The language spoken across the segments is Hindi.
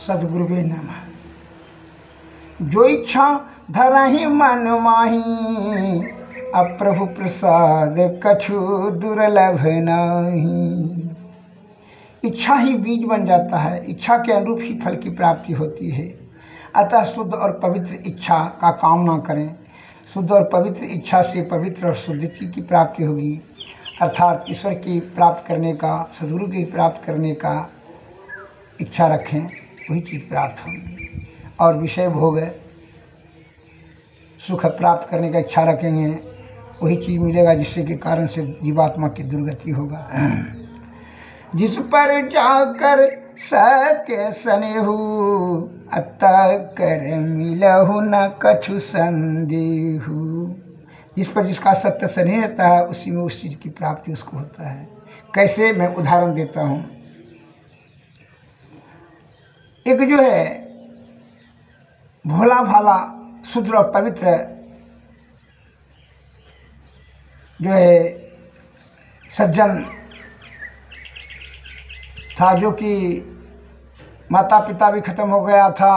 सद्गुरुवे नमः। जो इच्छा धरहि मन माही, अब प्रभु प्रसाद कछु दुर्लभ नाही। इच्छा ही बीज बन जाता है, इच्छा के अनुरूप ही फल की प्राप्ति होती है। अतः शुद्ध और पवित्र इच्छा का कामना करें। शुद्ध और पवित्र इच्छा से पवित्र और शुद्ध की प्राप्ति होगी, अर्थात ईश्वर की प्राप्त करने का, सद्गुरु की प्राप्त करने का इच्छा रखें, वही चीज़ प्राप्त होगी। और विषय भोग सुख प्राप्त करने का इच्छा रखेंगे, वही चीज़ मिलेगा जिससे के कारण से जीवात्मा की दुर्गति होगा। जिस पर जाकर सत्य सनेहु, अतः कर मिलहु न कछु संदेहु। जिस पर जिसका सत्य स्नेह रहता है, उसी में उस चीज़ की प्राप्ति उसको होता है। कैसे, मैं उदाहरण देता हूँ। एक जो है भोला भाला शुद्ध और पवित्र जो है सज्जन था, जो कि माता पिता भी ख़त्म हो गया था,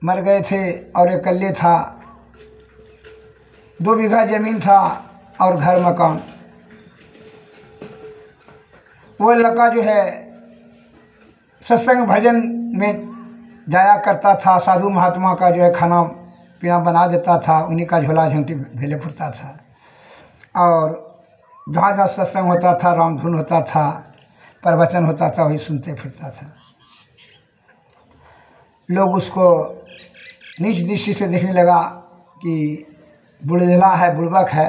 मर गए थे और अकेले था। 2 बीघा ज़मीन था और घर मकान। वो लड़का जो है सत्संग भजन में जाया करता था, साधु महात्मा का जो है खाना पीना बना देता था, उन्हीं का झोला झंटी भेले फुरता था। और जहाँ जहाँ सत्संग होता था, रामधुन होता था, प्रवचन होता था, वही सुनते फिरता था। लोग उसको नीच दृष्टि से देखने लगा कि बुढ़ला है, बुड़बक है,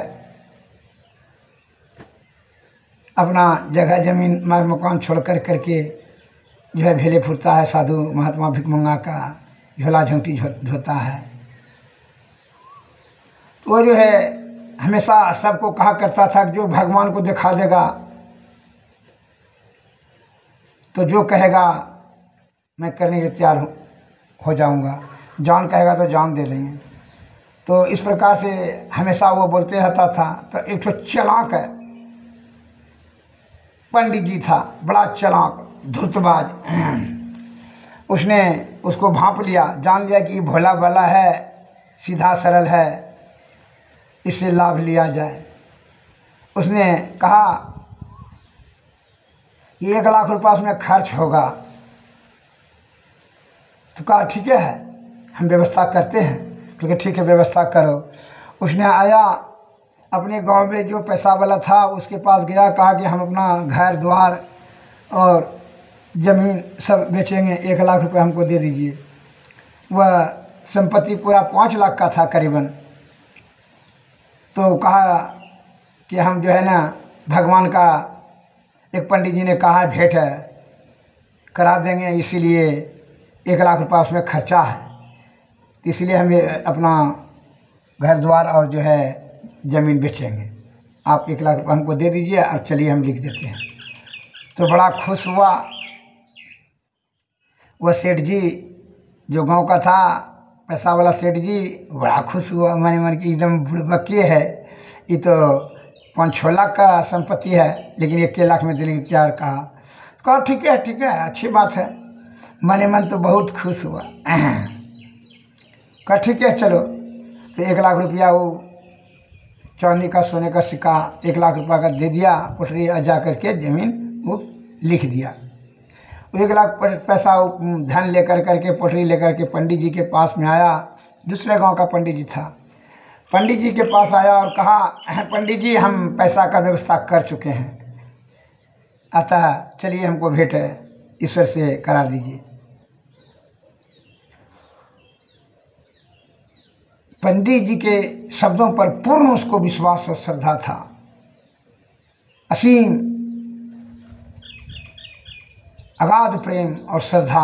अपना जगह जमीन मकान छोड़ करके जो है भेले फुरता है, साधु महात्मा भिखमंगा का झोला झंटी ढोता है। वो जो है हमेशा सबको कहा करता था कि जो भगवान को दिखा देगा, तो जो कहेगा मैं करने के तैयार हो जाऊंगा, जान कहेगा तो जान दे लेंगे। तो इस प्रकार से हमेशा वो बोलते रहता था। तो एक तो चालाक है पंडित जी था, बड़ा चालाक धूर्तबाज। उसने उसको भांप लिया, जान लिया कि भोला भाला है, सीधा सरल है, इससे लाभ लिया जाए। उसने कहा कि 1 लाख रुपया उसमें खर्च होगा। तो कहा ठीक है, हम व्यवस्था करते हैं। क्योंकि ठीक है, व्यवस्था करो। उसने आया, अपने गांव में जो पैसा वाला था उसके पास गया, कहा कि हम अपना घर द्वार और ज़मीन सब बेचेंगे, 1 लाख रुपये हमको दे दीजिए। वह संपत्ति पूरा 5 लाख का था करीबन। तो कहा कि हम जो है ना, भगवान का एक पंडित जी ने कहा भेंट करा देंगे, इसीलिए 1 लाख रुपया उसमें खर्चा है, इसलिए हम अपना घर द्वार और जो है ज़मीन बेचेंगे। आप 1 लाख रुपया हमको दे दीजिए और चलिए हम लिख देते हैं। तो बड़ा खुश हुआ वह सेठ जी, जो गांव का था, पैसा वाला सेठ जी, बड़ा खुश हुआ। मन मन की एकदम बुड़बके है, ये तो 5-6 लाख का संपत्ति है, लेकिन 1 लाख में देने की तैयार कहा ठीक है ठीक है, अच्छी बात है। मन मन तो बहुत खुश हुआ। कहा ठीक है चलो। तो 1 लाख रुपया वो चांदी का सोने का सिक्का 1 लाख रुपया का दे दिया, पोटरी जा करके ज़मीन वो लिख दिया। 1 लाख पैसा धन लेकर करके, पोटरी लेकर के पंडित जी के पास में आया। दूसरे गांव का पंडित जी था। पंडित जी के पास आया और कहा, पंडित जी हम पैसा का व्यवस्था कर चुके हैं, अतः चलिए हमको भेंट ईश्वर से करा दीजिए। पंडित जी के शब्दों पर पूर्ण उसको विश्वास और श्रद्धा था, असीम अगाध प्रेम और श्रद्धा,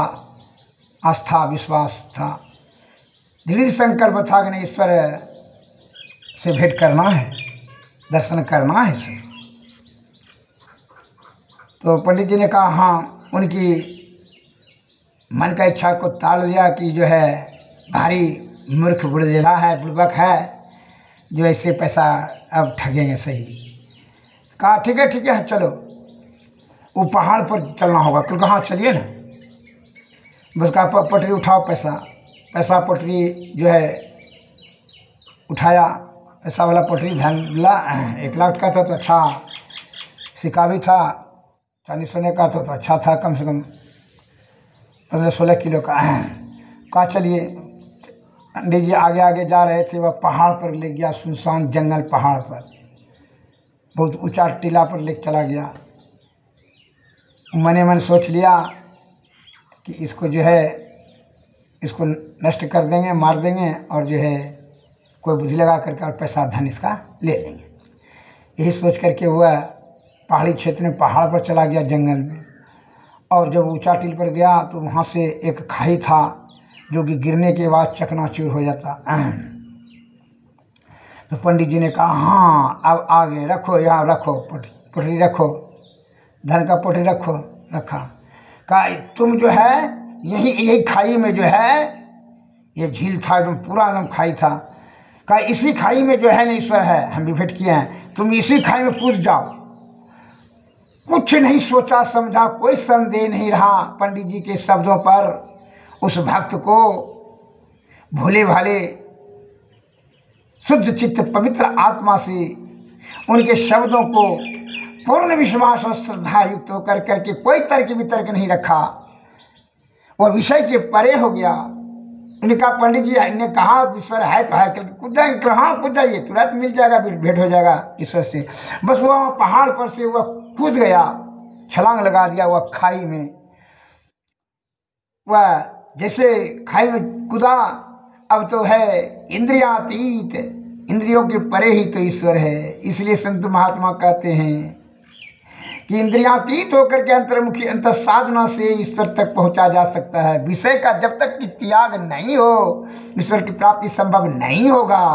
आस्था, विश्वास था। दृढ़ संकल्प था कि नहीं, ईश्वर से भेंट करना है, दर्शन करना है ईश्वर। तो पंडित जी ने कहा हाँ, उनकी मन का इच्छा को ताड़ दिया कि जो है भारी मूर्ख बुढ़ेला है, बुड़बक है, जो ऐसे पैसा अब ठगेंगे सही। कहा ठीक है चलो, वो पहाड़ पर चलना होगा। क्योंकि हाँ चलिए ना। बस कहा पटरी उठाओ, पैसा पटरी जो है उठाया। पैसा वाला पटरी धन ला 1 लाख का था तो अच्छा सिक्का भी था, चांदी सोने का तो अच्छा था, कम से कम 15-16 किलो का। कहा चलिए, पंडित जी आगे आगे जा रहे थे, वह पहाड़ पर ले गया, सुनसान जंगल पहाड़ पर, बहुत ऊंचा टीला पर ले चला गया। मने मन सोच लिया कि इसको जो है इसको नष्ट कर देंगे, मार देंगे और जो है कोई बुद्धि लगा करके और पैसा धन इसका ले लेंगे। यही सोच करके वह पहाड़ी क्षेत्र में पहाड़ पर चला गया जंगल में। और जब ऊंचा टील पर गया तो वहाँ से एक खाई था जो कि गिरने के बाद चकनाचूर हो जाता। तो पंडित जी ने कहा हाँ अब आगे रखो, यहाँ रखो, पटरी रखो, धन का पटरी रखो। रखा। कहा तुम जो है यही खाई में जो है, ये झील था एकदम पूरा एकदम खाई था, कहा इसी खाई में जो है ना ईश्वर है, हम भी भेंट किए हैं, तुम इसी खाई में कूद जाओ। कुछ नहीं सोचा समझा, कोई संदेह नहीं रहा पंडित जी के शब्दों पर। उस भक्त को भोले भाले शुद्ध चित्त पवित्र आत्मा से उनके शब्दों को पूर्ण विश्वास और श्रद्धा युक्त होकर करके कोई तर्क वितर्क नहीं रखा, वह विषय के परे हो गया। उन्होंने कहा पंडित जी ने कहा ईश्वर है तो है, कूद जाएंगे, हाँ कूद जाइए, तुरंत मिल जाएगा, भेंट हो जाएगा ईश्वर से। बस वह पहाड़ पर से वह कूद गया, छलांग लगा दिया वह खाई में। वह जैसे खाई में कूदा, अब तो है इंद्रियातीत, इंद्रियों के परे ही तो ईश्वर है। इसलिए संत महात्मा कहते हैं कि इंद्रियातीत होकर के अंतर्मुखी अंतर साधना से ईश्वर तक पहुंचा जा सकता है। विषय का जब तक कि त्याग नहीं हो, ईश्वर की प्राप्ति संभव नहीं होगा।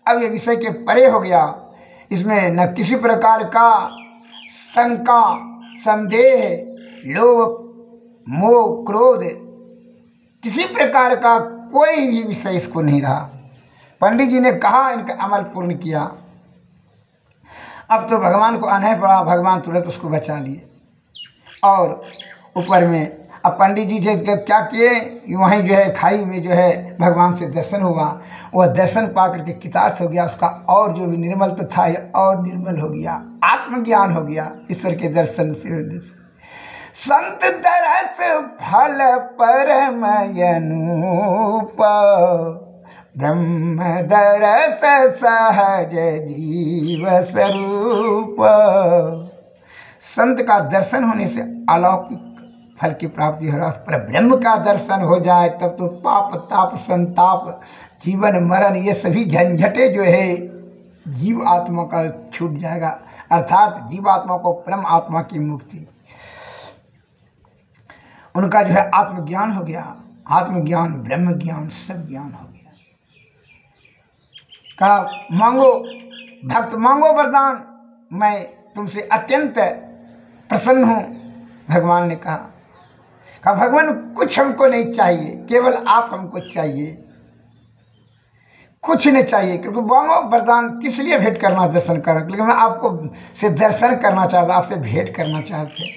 अब ये विषय के परे हो गया, इसमें न किसी प्रकार का शंका, संदेह, लोभ, मोह, क्रोध, किसी प्रकार का कोई भी विषय इसको नहीं रहा। पंडित जी ने कहा, इनका अमल पूर्ण किया। अब तो भगवान को आना पड़ा, भगवान तुरंत उसको बचा लिए। और ऊपर में अब पंडित जी जो क्या किए, वहीं जो है खाई में जो है भगवान से दर्शन हुआ। वह दर्शन पा करके कृतार्थ हो गया, उसका और जो भी निर्मल तो था और निर्मल हो गया, आत्मज्ञान हो गया ईश्वर के दर्शन से। संत दरस फल परम अनूप, ब्रह्म दरस सहज जीव स्वरूप। संत का दर्शन होने से अलौकिक फल की प्राप्ति हो रहा है। पर ब्रह्म का दर्शन हो जाए तब तो पाप ताप संताप जीवन मरण ये सभी झंझटे जो है जीव आत्मा का छूट जाएगा, अर्थात जीव आत्मा को परम आत्मा की मुक्ति। उनका जो है आत्मज्ञान हो गया, आत्मज्ञान, ब्रह्म ज्ञान, सब ज्ञान हो गया। कहा मांगो भक्त, मांगो वरदान, मैं तुमसे अत्यंत प्रसन्न हूँ। भगवान ने कहा भगवान कुछ हमको नहीं चाहिए, केवल आप हमको चाहिए, कुछ नहीं चाहिए। क्योंकि मांगो वरदान किस लिए भेंट करना, दर्शन करना, लेकिन मैं आपको से दर्शन करना चाहता, आपसे भेंट करना चाहते,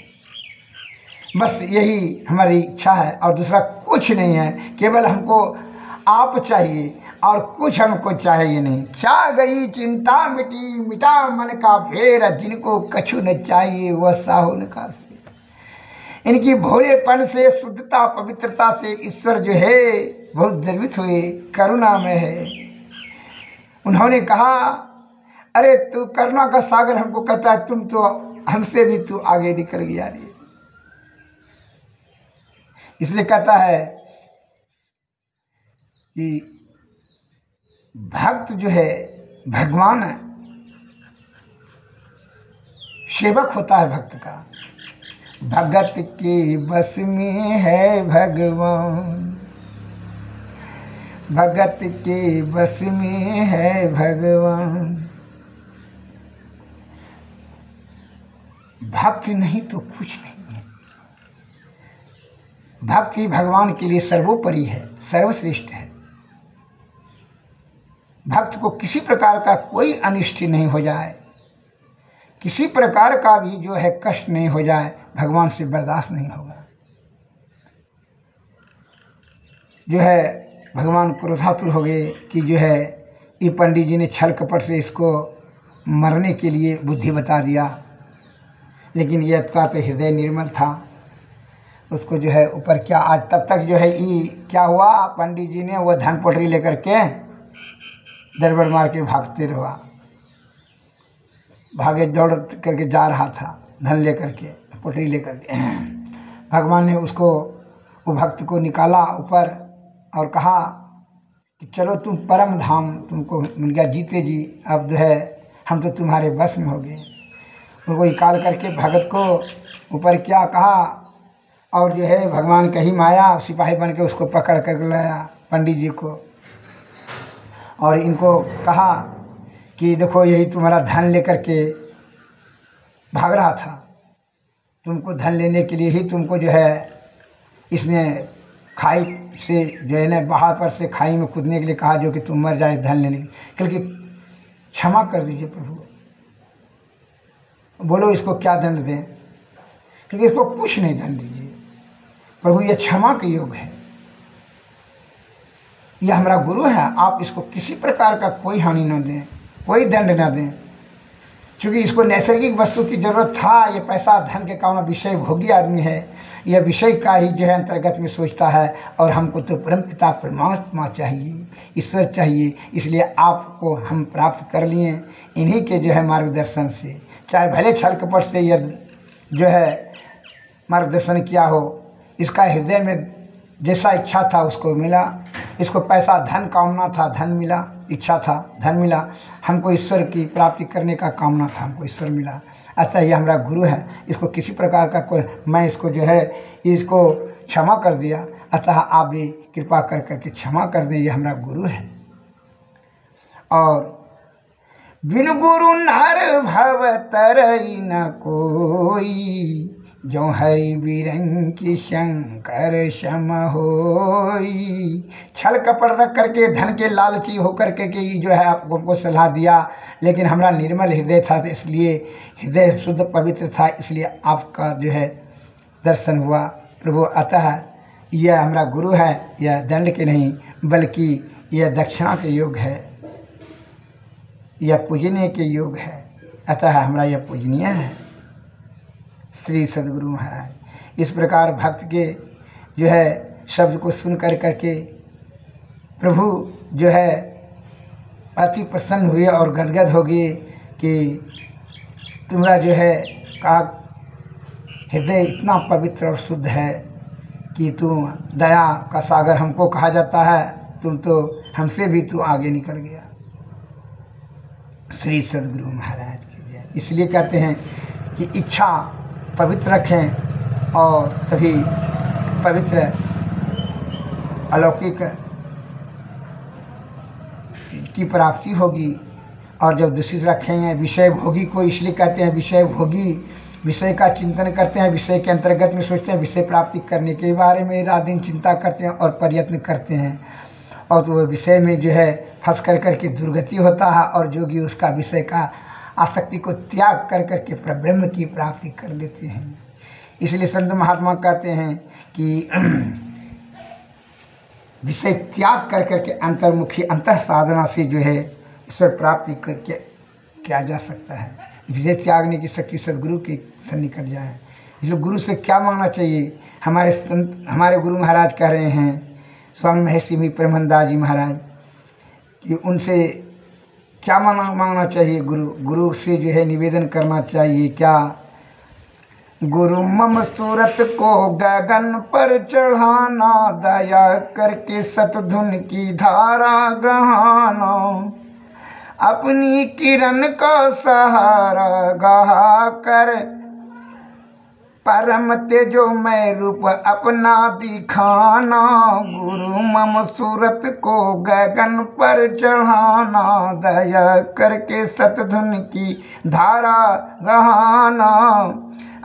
बस यही हमारी इच्छा है और दूसरा कुछ नहीं है। केवल हमको आप चाहिए और कुछ हमको चाहिए नहीं। छा गई चिंता मिटी, मिटा मन का फेर, जिनको कछु न चाहिए वह साहुन का से। इनकी भोलेपन से, शुद्धता पवित्रता से ईश्वर जो है बहुत गर्वित हुए, करुणा में है। उन्होंने कहा अरे तू करुणा का सागर हमको कहता है, तुम तो हमसे भी तू आगे निकल गया रे। इसलिए कहता है कि भक्त जो है भगवान सेवक होता है भक्त का। भगत के बस में है भगवान, भगत के बस में है भगवान। भक्ति नहीं तो कुछ नहीं है। भक्ति भगवान के लिए सर्वोपरि है, सर्वश्रेष्ठ है। भक्त को किसी प्रकार का कोई अनिष्ट नहीं हो जाए, किसी प्रकार का भी जो है कष्ट नहीं हो जाए, भगवान से बर्दाश्त नहीं होगा। जो है भगवान क्रोधातुर हो गए कि जो है ये पंडित जी ने छल कपट से इसको मरने के लिए बुद्धि बता दिया, लेकिन यह का तो हृदय निर्मल था। उसको जो है ऊपर क्या आज तब तक जो है ये क्या हुआ, पंडित जी ने वह धन पोटरी लेकर के दरबड़ मार के भागते रहा, भागे दौड़ करके जा रहा था धन लेकर के पोटरी लेकर के। भगवान ने उसको वो भक्त को निकाला ऊपर और कहा कि चलो तुम परम धाम तुमको मिल गया जीते जी, अब जो है हम तो तुम्हारे बस में हो गए। उनको निकाल करके भगत को ऊपर क्या कहा और जो है भगवान कहीं माया सिपाही बन के उसको पकड़ कर लाया पंडित जी को, और इनको कहा कि देखो यही तुम्हारा धन लेकर के भाग रहा था, तुमको धन लेने के लिए ही तुमको जो है इसने खाई से जो है ना बाहर पर से खाई में कूदने के लिए कहा, जो कि तुम मर जाए धन लेने क्योंकि क्षमा कर दीजिए प्रभु। बोलो इसको क्या दंड दें, क्योंकि इसको कुछ नहीं दंड दीजिए प्रभु, ये क्षमा के योग है, यह हमारा गुरु है, आप इसको किसी प्रकार का कोई हानि न दें, कोई दंड न दें, क्योंकि इसको नैसर्गिक वस्तु की ज़रूरत था। ये पैसा धन के कारण विषय भोगी आदमी है, यह विषय का ही जो है अंतर्गत में सोचता है, और हमको तो परम पिता परमात्मा चाहिए, ईश्वर चाहिए, इसलिए आपको हम प्राप्त कर लिए इन्हीं के जो है मार्गदर्शन से, चाहे भले छल कपट से यह जो है मार्गदर्शन किया हो, इसका हृदय में जैसा इच्छा था उसको मिला। इसको पैसा धन कामना था, धन मिला, इच्छा था धन मिला, हमको ईश्वर की प्राप्ति करने का कामना था, हमको ईश्वर मिला। अतः ये हमारा गुरु है, इसको किसी प्रकार का कोई मैं इसको जो है इसको क्षमा कर दिया, अतः आप भी कृपा कर करके क्षमा कर दें, ये हमारा गुरु है। और बिन गुरु नर भव तरई न कोई, जो हरि बिरंकी शंकर सम होई। छल कपट रख करके धन के लालची होकर के जो है आपको हमको सलाह दिया, लेकिन हमारा निर्मल हृदय था, तो इसलिए हृदय शुद्ध पवित्र था, इसलिए आपका जो है दर्शन हुआ प्रभु। अतः यह हमारा गुरु है, यह दंड के नहीं बल्कि यह दक्षिणा के योग है, यह पूजने के योग है, अतः हमारा यह पूजनीय है श्री सद्गुरु महाराज। इस प्रकार भक्त के जो है शब्द को सुन कर करके प्रभु जो है अति प्रसन्न हुए और गदगद हो गए कि तुम्हारा जो है का हृदय इतना पवित्र और शुद्ध है कि तुम दया का सागर हमको कहा जाता है, तुम तो हमसे भी तू आगे निकल गया। श्री सद्गुरु महाराज की जय। इसलिए कहते हैं कि इच्छा पवित्र रखें और तभी पवित्र अलौकिक की प्राप्ति होगी। और जब दूषित रखेंगे विषय भोगी को, इसलिए कहते हैं विषय भोगी, विषय का चिंतन करते हैं, विषय के अंतर्गत में सोचते हैं, विषय प्राप्ति करने के बारे में रात दिन चिंता करते हैं और प्रयत्न करते हैं, और तो वह विषय में जो है फंस कर करके दुर्गति होता है, और जोगी उसका विषय का आसक्ति को त्याग कर करके परब्रह्म की प्राप्ति कर लेते हैं। इसलिए संत महात्मा कहते हैं कि विषय त्याग कर करके अंतर्मुखी अंतः साधना से जो है ईश्वर प्राप्ति करके किया जा सकता है। विषय त्यागने की शक्ति सदगुरु के सन्निकट जाए। इसलिए गुरु से क्या मांगना चाहिए? हमारे गुरु महाराज कह रहे हैं, स्वामी महर्षि भी परमानंद जी महाराज, कि उनसे क्या मांगना चाहिए? गुरु से जो है निवेदन करना चाहिए क्या? गुरु मम सूरत को गगन पर चढ़ाना, दया करके सतधुन की धारा गहाना, अपनी किरण का सहारा गहा कर परम तेजोमय रूप अपना दिखाना। गुरु मम सूरत को गगन पर चढ़ाना, दया करके सतधुन की धारा गहाना,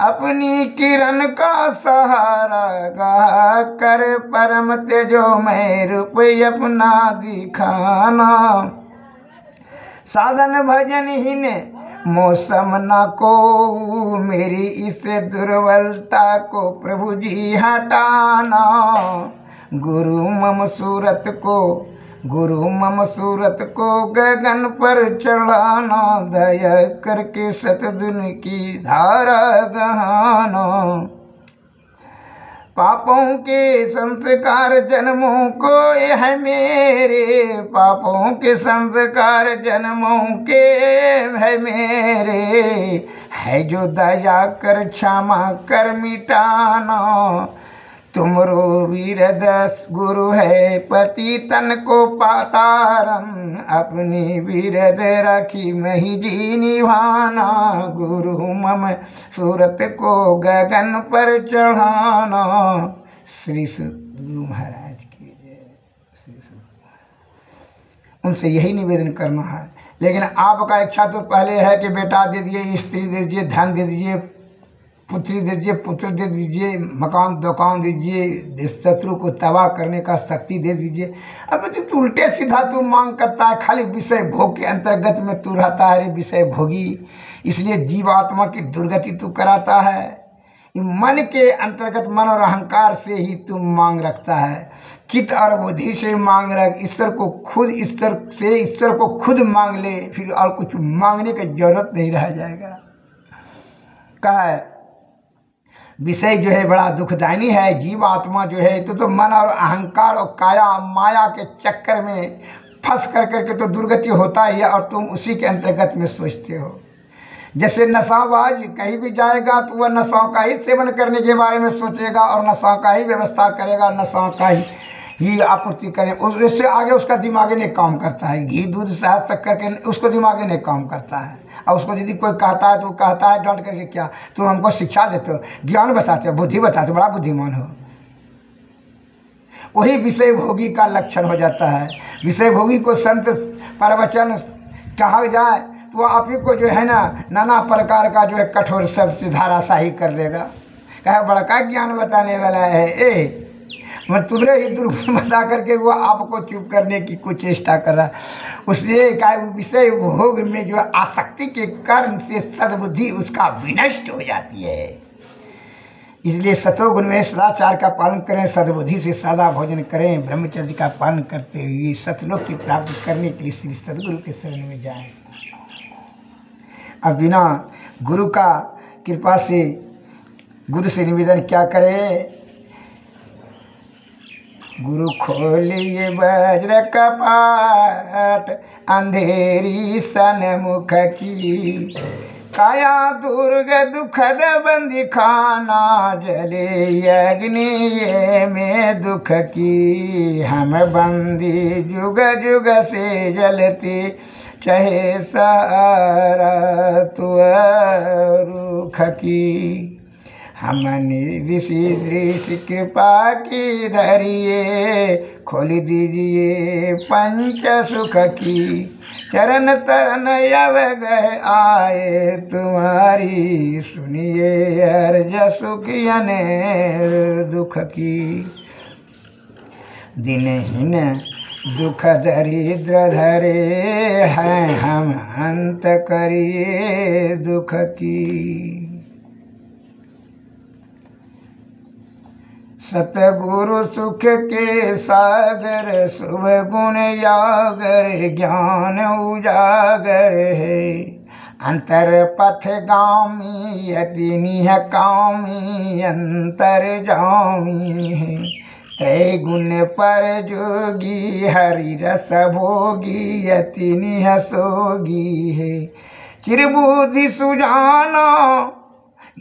अपनी किरण का सहारा गा कर परम तेजोमय रूप अपना दिखाना। साधन भजन ही ने मौसम न को, मेरी इस दुर्बलता को प्रभु जी हटाना। गुरु मम सूरत को गगन पर चढ़ाना, दया करके सतदुन की धारा गहाना। पापों के संस्कार जन्मों को है मेरे, पापों के संस्कार जन्मों के है मेरे, है जो दया कर क्षमा कर मिटाना। तुमरो वीरदस गुरु है पति तन को पातारम, अपनी वीरद राखी मही जी निभाना। गुरु मम सूरत को गगन पर चढ़ाना। श्री सद्गुरु महाराज की जय। श्री सद्गुरु उनसे यही निवेदन करना है। लेकिन आपका इच्छा तो पहले है कि बेटा दे दीजिए, स्त्री दे दीजिए, धन दे दीजिए, पुत्री दे दीजिए, पुत्र दे दीजिए, मकान दुकान दीजिए, शत्रु को तबाह करने का शक्ति दे दीजिए। अब तो उल्टे सीधा तू मांग करता है, खाली विषय भोग के अंतर्गत में तू रहता है, विषय भोगी। इसलिए जीवात्मा की दुर्गति तू कराता है। मन के अंतर्गत मन और अहंकार से ही तू मांग रखता है। चित्त और बुद्धि से मांग रख, ईश्वर को खुद ईश्वर को खुद मांग ले, फिर और कुछ मांगने की जरूरत नहीं रह जाएगा। कहा है विषय जो है बड़ा दुखदायी है। जीव आत्मा जो है तो मन और अहंकार और काया माया के चक्कर में फंस कर करके तो दुर्गति होता ही है, और तुम उसी के अंतर्गत में सोचते हो। जैसे नशाबाज कहीं भी जाएगा तो वह नशाओं का ही सेवन करने के बारे में सोचेगा और नशाओं का ही व्यवस्था करेगा, नशाओं का ही आपूर्ति करें। उससे आगे उसका दिमाग नहीं काम करता है। घी दूध शहद शक्कर के उसको दिमाग नहीं काम करता है। और उसको यदि कोई कहता है तो कहता है डांट करके, क्या तुम हमको शिक्षा देते हो, ज्ञान बताते हो, बुद्धि बताते हो, बड़ा बुद्धिमान हो। वही विषय भोगी का लक्षण हो जाता है। विषय भोगी को संत प्रवचन कहा जाए तो वह आप ही को जो है ना नाना प्रकार का जो है कठोर शब्द से धाराशाही कर देगा। कहे बड़का ज्ञान बताने वाला है मैं तुम्हें ही दुर्गुण बता करके वो आपको चुप करने की कुछ चेष्टा कर रहा है। उसलिए क्या विषय भोग में जो आसक्ति के कारण से सद्बुद्धि उसका विनष्ट हो जाती है। इसलिए सतोगुण में सदाचार का पालन करें, सद्बुद्धि से सादा भोजन करें, ब्रह्मचर्य का पालन करते हुए सतलोक की प्राप्ति करने के लिए श्री सद्गुरु के शरण में जाएं। अब बिना गुरु का कृपा से गुरु से निवेदन क्या करें। गुरु खोलिए वज्र कपाट, अंधेरी सन्मुख की, काया दुर्ग दुखद बंदी खाना, जले अग्नि ये में दुख की। हम बंदी जुग जुग से जलती, चाहे सारा तु रुख की। हमने ऋषि दृष्टि कृपा की धरिए, खोल दीजिए पंच सुख की। चरण तरन यव गए आए तुम्हारी, सुनिए अर्ज सुखियन दुख की। दिनहीन दुख दरिद्र धरे हैं हम, अंत करिए दुख की। सतगुरु सुख के सागर, शुभ गुण यागर, ज्ञान उजागर है। अंतर पथ गामी यति निह कामी, अंतर जामी है। त्रैगुण पर जोगी, हरि रस भोगी, यति निह सोगी है। चिरबुद्धि सुजाना,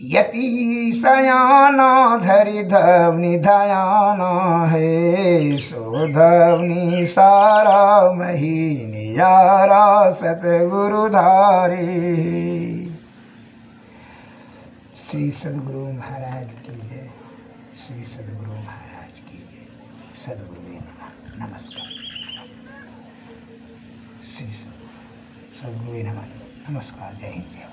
यति सयाना, धरि धवनि धयाना है। सो धवनि सारा मही नियारा, सतगुरु धारे। श्री सद्गुरु महाराज की जय। श्री सद्गुरु महाराज की जय। सद्गुरु नमस्कार। श्री सद्गुरु नमस्कार। जय हिंद।